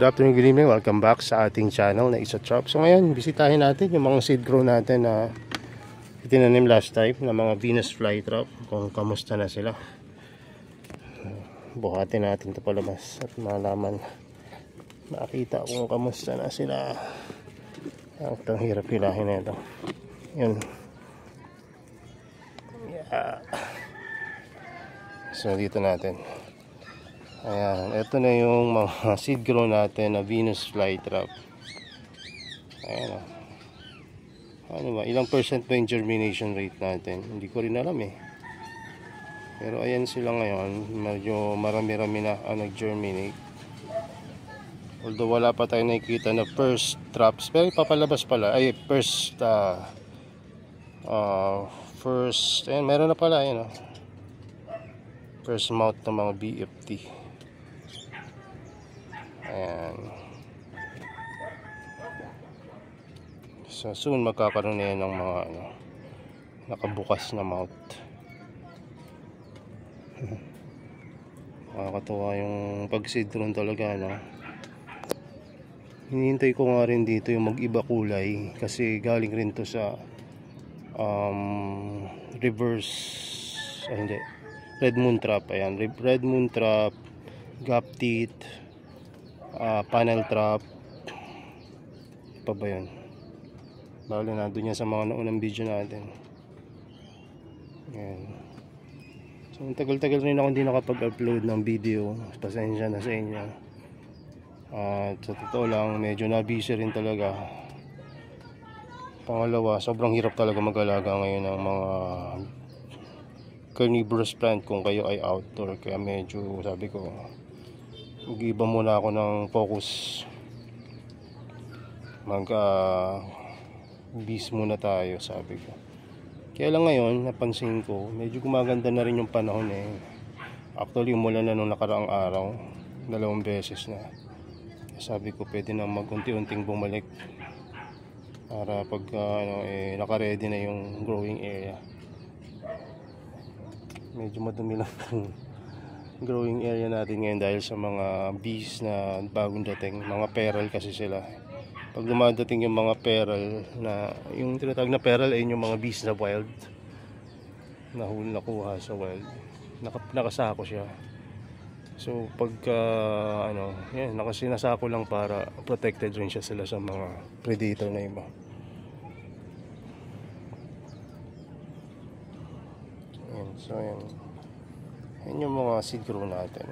good afternoon, good evening. Welcome back sa ating channel na Isa Trop. So ngayon, bisitahin natin yung mga seed grow natin na itinanim last time na mga Venus flytrap, kung kamusta na sila. Buhatin natin ito palabas at malaman, makita kung kamusta na sila. Ang hirap hilahin na ito. Yun. Yeah. So dito natin. Ayan, ito na yung mga seed grow natin na Venus flytrap. Ayan o. Ano ba, ilang percent ba yung germination rate natin? Hindi ko rin alam eh. Pero ayan sila ngayon, medyo marami-rami na nag-germinate. Although wala pa tayo nakikita na first traps, pero papalabas pala, ay first, ayan, meron na pala, ayan o. First mouth ng mga BFT. Ayan. So soon magkakaroon na yan ng mga nakabukas na mouth. Nakakatuwa yung pag-seed drone talaga, no? Hinihintay ko nga rin dito yung mag-iba kulay kasi galing rin to sa reverse, hindi, red moon trap. Ayan, red moon trap, gap teeth, panel trap, pa ba yun? Bale na doon yan sa mga naunang video natin. Ayan. So tagal-tagal rin ako hindi nakapag-upload ng video, pasensya na sa inyo. At sa totoo lang, medyo na-busy rin talaga. Pangalawa, sobrang hirap talaga mag-alaga ngayon ng mga carnivorous plant kung kayo ay outdoor. Kaya medyo sabi ko, mag-iba muna ako ng focus, bees muna tayo, sabi ko. Kaya lang ngayon napansin ko medyo gumaganda na rin yung panahon eh. Actually umulan na nung nakaraang araw, 2 beses na. Sabi ko pwede na mag-unti-unting bumalik para pag naka-ready na yung growing area. Medyo madumi lang growing area natin ngayon dahil sa mga bees na bagong dating, mga feral kasi sila. Pag dumadating yung mga feral na, yung tinatawag na feral ay yung mga bees na wild, nakuha sa wild, nakasako siya. So pagka yan, nakasinasako lang para protected rin siya sila sa mga predator na iba. Yan, so yan. Yan yung mga seed grow natin.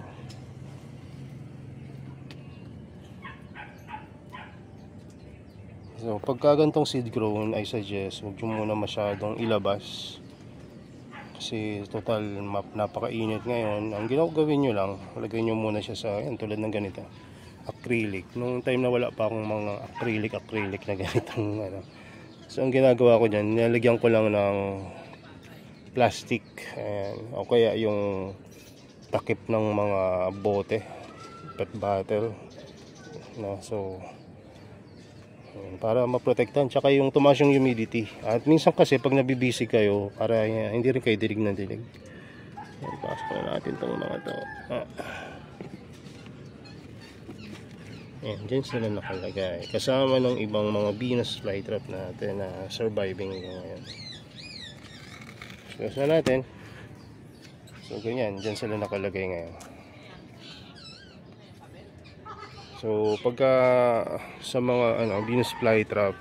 So pagka gantong seed grow, I suggest huwag nyo muna masyadong ilabas kasi total napakainit ngayon. Ang ginagawin nyo lang, lagay nyo muna siya sa yan, tulad ng ganito, acrylic. Nung time na wala pa akong mga acrylic na ganitong so ang ginagawa ko dyan, nilalagyan ko lang ng plastic, ayan, o kaya yung takip ng mga bote, pet bottle, no? So ayan, para maprotektan, tsaka yung tumaas yung humidity. At minsan kasi pag nabibisi kayo, para hindi rin kayo dilig na dilig. Ayan, pasok na natin itong mga to. Ayan, dyan sila nakalagay kasama ng ibang mga Venus flytrap natin na surviving ngayon. So natin. So ganyan, dyan sila nakalagay ngayon. So pagka sa mga Venus flytrap,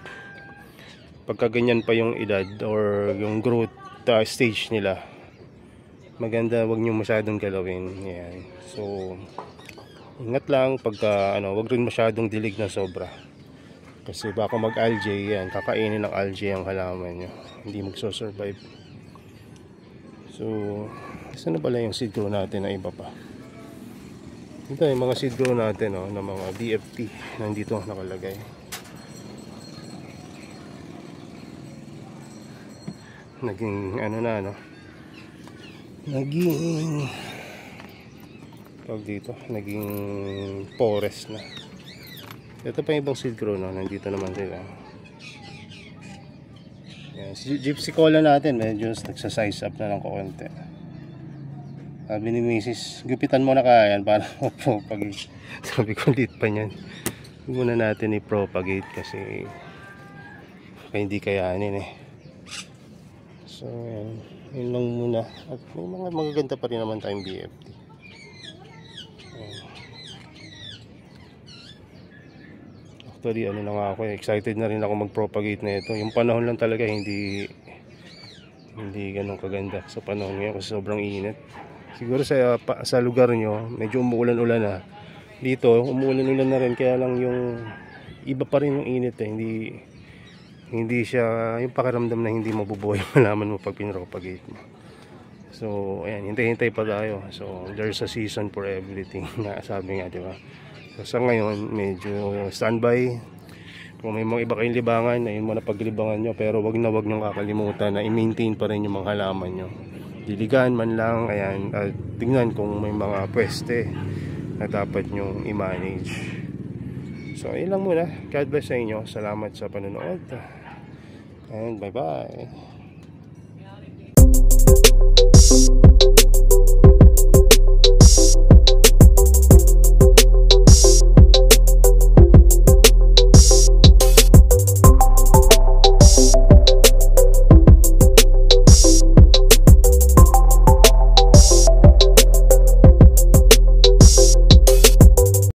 pagka ganyan pa yung edad or yung growth stage nila, maganda wag nyo masyadong galawin. Yan. So ingat lang pagka wag rin masyadong dilig na sobra. Kasi baka mag-algae yan, kakainin ng algae ang halaman nyo. Hindi magso-survive. So, saan na pala yung seed grow natin na iba pa? Ito yung mga seed grow natin na mga BFT nandito nakalagay. Naging naging tawag dito, naging forest na. Ito pa yung ibang seed grow nandito naman sila. Yan, si Gypsy Cola natin medyo nagsa-size up na ng konti. Sabi ni Mrs. gupitan mo na kaya yan para propagate. Sabi ko lit pa niyan. Huwag muna natin i-propagate kasi hindi kayanin eh. So yun lang muna. At may mga magaganda pa rin naman tayong BFD. Actually ano na nga ako, excited na rin ako mag-propagate na ito. Yung panahon lang talaga hindi ganun kaganda sa panahon ngayon kasi sobrang init. Siguro sa lugar nyo medyo umuulan-ulan na. Dito umuulan-ulan na rin, kaya lang yung iba pa rin yung init eh. Hindi siya yung pakiramdam na hindi mabubuhay yung halaman mo pag pinropagate mo. So ayan, hintay-hintay pa tayo. So there's a season for everything na sabi nga, di ba? So sa ngayon medyo standby. Kung may mga iba kayong libangan, ayun mo na paglibangan nyo, pero wag nyo kakalimutan na i-maintain pa rin yung mga halaman nyo. Diligan man lang, ayan, at tingnan kung may mga pweste na dapat nyo i-manage. So ayun lang muna. God bless sa inyo. Salamat sa panonood. And bye bye.